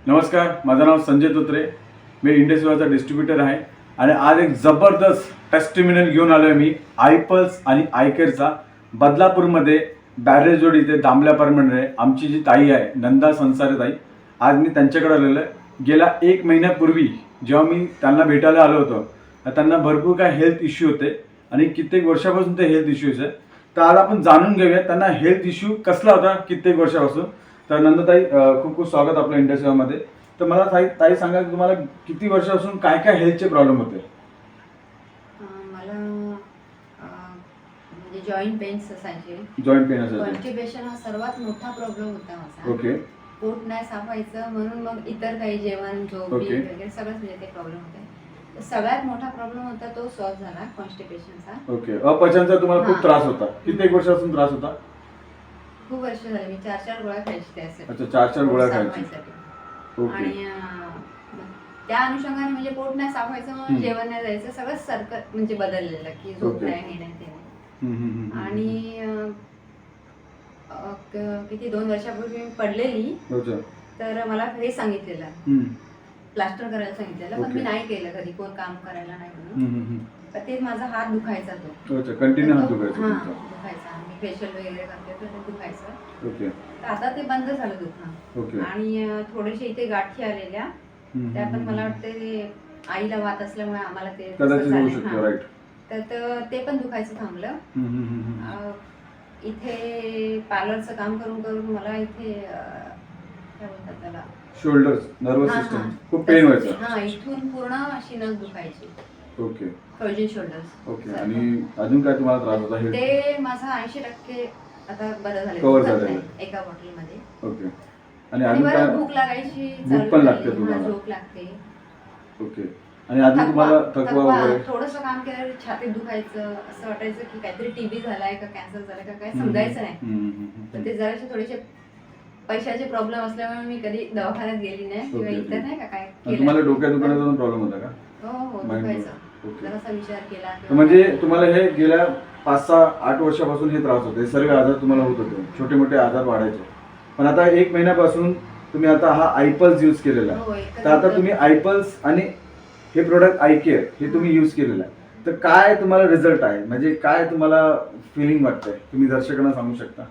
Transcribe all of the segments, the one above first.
नमस्कार, माझं नाव संजय तोत्रे. मी इंडस्ट्रीचा डिस्ट्रीब्युटर आहे आणि आज एक जबरदस्त टेस्टिमोनियल घेऊन आलो आहे मी आयपल्स आणि आयकेअरचा. बदलापूरमध्ये बॅरेज रोड इथे दामल्या अपार्टमेंटमध्ये आमची जी ताई आहे नंदा संसारे ताई, आज मी त्यांच्याकडे आलेलो आहे. गेल्या 1 महिन्यापूर्वी जेव्हा मी त्यांना भेटायला आलो होतो, त्यांना भरपूर काय हेल्थ इश्यू होते आणि कित्येक वर्षापासून ते हेल्थ इश्यूज आहे. तर आज आपण जाणून घेऊया त्यांना हेल्थ इश्यू कसला होता कित्येक वर्षापासून. तर नंदाताई, खूप खूप स्वागत आपल्या इंडस्ट्रीमध्ये. तर मला ताई सांगा की तुम्हाला किती वर्षापासून काय काय हेल्थचे प्रॉब्लेम होते? मला म्हणजे जॉईंट पेन्स असायचे. जॉईंट पेन असायचे. कॉन्स्टिपेशन हा सर्वात मोठा प्रॉब्लेम होता माझा. ओके. पोट नाही साफ व्हायचं, म्हणून मग इतर काही जेवण झोप वगैरे सगळंच म्हणजे ते प्रॉब्लेम होते. तर सगळ्यात मोठा प्रॉब्लेम होता तो सॉल्व्ह झाला, कॉन्स्टिपेशनचा. ओके. अपचनचा तुम्हाला खूप त्रास होता. कित्येक वर्षापासून त्रास होता? खूप वर्ष झाले. मी 4 गोळ्या खायची त्यासाठी. अच्छा, 4 गोळ्या खायची. ओके. आणि त्या अनुषंगाने म्हणजे पोट नाही साफ व्हायचं, म्हणून जेवण नाही जायचं, सगळं सर्कल म्हणजे बदललेलं की झोप नाही, हे नाही, ते नाही. आणि किती 2 वर्षापूर्वी मी पडलेली. तर मला हे सांगितलेलं प्लास्टर करायला सांगितलेलं, पण मी नाही केलं कधी, कोण काम करायला नाही म्हणून. तर ते माझा हात दुखायचा तो. कंटिन्यू हात दुखायचा. दुखायचा. मी फेशियल वगैरे करते तर ते दुखायचं. ओके. तर आता ते बंद झालं दुखणं. ओके. आणि थोडेसे इथे गाठी आलेल्या, त्या पण मला वाटते ते आईला वात असल्यामुळे आम्हाला ते राईट. तर ते पण दुखायचं थांबलं. इथे पार्लरचं काम करून करून मला इथे काय बोलतात त्याला, शोल्डर्स, नर्वस सिस्टम खूप पेन व्हायचं. हा, इथून पूर्ण अशी नस दुखायची. ओके. Frozen shoulders. ओके. आणि अजून काय तुम्हाला त्रास होता? ते माझा 80% आता बरं झालं, कव्हर झालं एका बॉटलमध्ये. ओके. आणि अजून काय? भूक लागायची, भूक पण लागते तुम्हाला? झोप लागते. ओके. आणि अजून तुम्हाला थकवा वगैरे? थोडंसं काम केल्यावर छातीत दुखायचं, असं वाटायचं की काहीतरी टीबी झालाय का कॅन्सर झालाय का काय समजायचं नाही. तर ते जराशे थोडेसे पैशाचे प्रॉब्लेम असल्यामुळे मी कधी दवाखान्यात गेली नाही किंवा इतर नाही का काय केलं. तुम्हाला डोक्यात दुखण्याचा प्रॉब्लेम होता का? हो, दुखायचं. जरासा विचार केला. म्हणजे तुम्हाला हे गेल्या 5-6-8 वर्षापासून हे त्रास होते, सर्व आजार तुम्हाला होत होते, छोटे मोठे आजार वाढायचे. पण आता 1 महिन्यापासून तुम्ही आता हा आयपल्स यूज केलेला आहे. तर आता तुम्ही आयपल्स आणि हे प्रोडक्ट आयकेअर हे तुम्ही यूज केलेलं आहे, तर काय तुम्हाला रिझल्ट आहे, म्हणजे काय तुम्हाला फिलिंग वाटतंय, तुम्ही दर्शकांना सांगू शकता?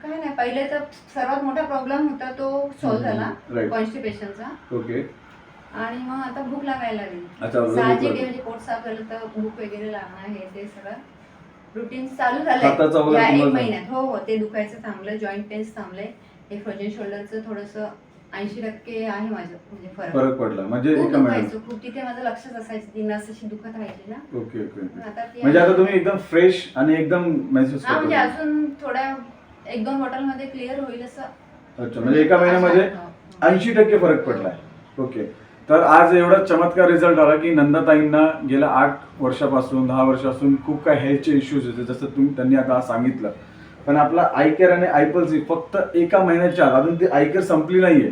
काय नाही, पहिले तर सर्वात मोठा प्रॉब्लेम होता तो सॉल्व्ह झाला, कॉन्स्टिपेशनचा. ओके. आणि मग आता भूक लागायला लागली. अच्छा, साहजिक आहे, म्हणजे पोट साफ झालं तर भूक वगैरे लागणार, हे ते सगळं रुटीन चालू झालंय या 1 महिन्यात. हो, ते दुखायचं थांबलं, जॉईंट पेन्स थांबले. हे फ्रोजन शोल्डरचं थोडंसं 80% आहे माझं, म्हणजे फरक पडला. म्हणजे खूप दुखायचं, खूप तिथे माझं लक्षच असायचं, ती नस अशी दुखत राहायची ना. ओके. म्हणजे आता तुम्ही एकदम फ्रेश आणि एकदम महसूस करता? म्हणजे अजून थोड्या 1-2 बॉटल मध्ये क्लिअर होईल असं. अच्छा, म्हणजे एका महिन्यामध्ये 80% फरक पडलाय. ओके. तर आज एवढा चमत्कार रिझल्ट आला की नंदाताईंना गेल्या 8 वर्षापासून 10 वर्षापासून खूप काय हेल्थचे इश्यूज होते, जसं त्यांनी आता सांगितलं. पण आपला आयकेअर आणि आयपल्स फक्त एका महिन्याच्या आत, अजून ती आयकेअर संपली नाहीये,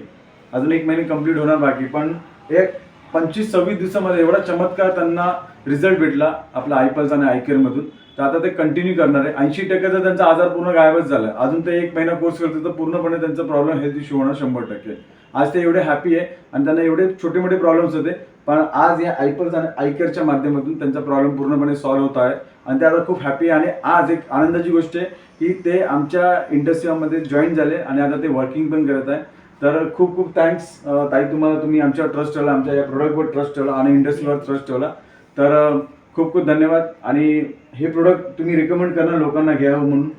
अजून 1 महिने कंप्लीट होणार बाकी, पण एक 25-26 दिवसामध्ये एवढा चमत्कार त्यांना रिझल्ट भेटला आपला आयपल्स आणि आयकेअर मधून. तर आता ते कंटिन्यू करणार आहे. 80% त्यांचा आजार पूर्ण गायबच झाला. अजून ते 1 महिना कोर्स करते तर पूर्णपणे त्यांचा प्रॉब्लेम हेल्थ इश्यू होणार 100%. आज ते एवढे हॅपी आहे आणि त्यांना एवढे छोटे मोठे प्रॉब्लेम्स होते, पण आज या आयपल्स आणि आयकेअरच्या माध्यमातून त्यांचा प्रॉब्लेम पूर्णपणे सॉल्व्ह होत आहे आणि ते आता खूप हॅपी आहे. आणि आज एक आनंदाची गोष्ट आहे की ते आमच्या इंडस्ट्रीमध्ये जॉईन झाले आणि आता ते वर्किंग पण करत आहे. तर खूप खूप थँक्स ताई, तुम्ही आमच्यावर ट्रस्ट ठेवला, आमच्या या प्रोडक्टवर ट्रस्ट ठेवला आणि इंडस्ट्रीवर ट्रस्ट ठेवला. तर खूप खूप धन्यवाद. आणि हे प्रोडक्ट तुम्ही रिकमेंड करणार लोकांना घ्यावं म्हणून?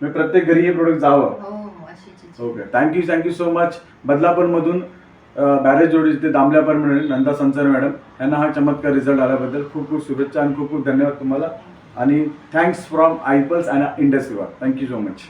मी प्रत्येक घरी हे प्रोडक्ट जावं. ओके. Thank you so much. बदलापूरमधून बॅरेज रोड इथे दामल्या अपार्टमेंट नंदा संसारे मॅडम यांना हा चमत्कार रिझल्ट आल्याबद्दल खूप खूप शुभेच्छा आणि खूप खूप धन्यवाद तुम्हाला. आणि थँक्स फ्रॉम आयपल्स अँड इंडस्ट्रीवर. Thank you so much.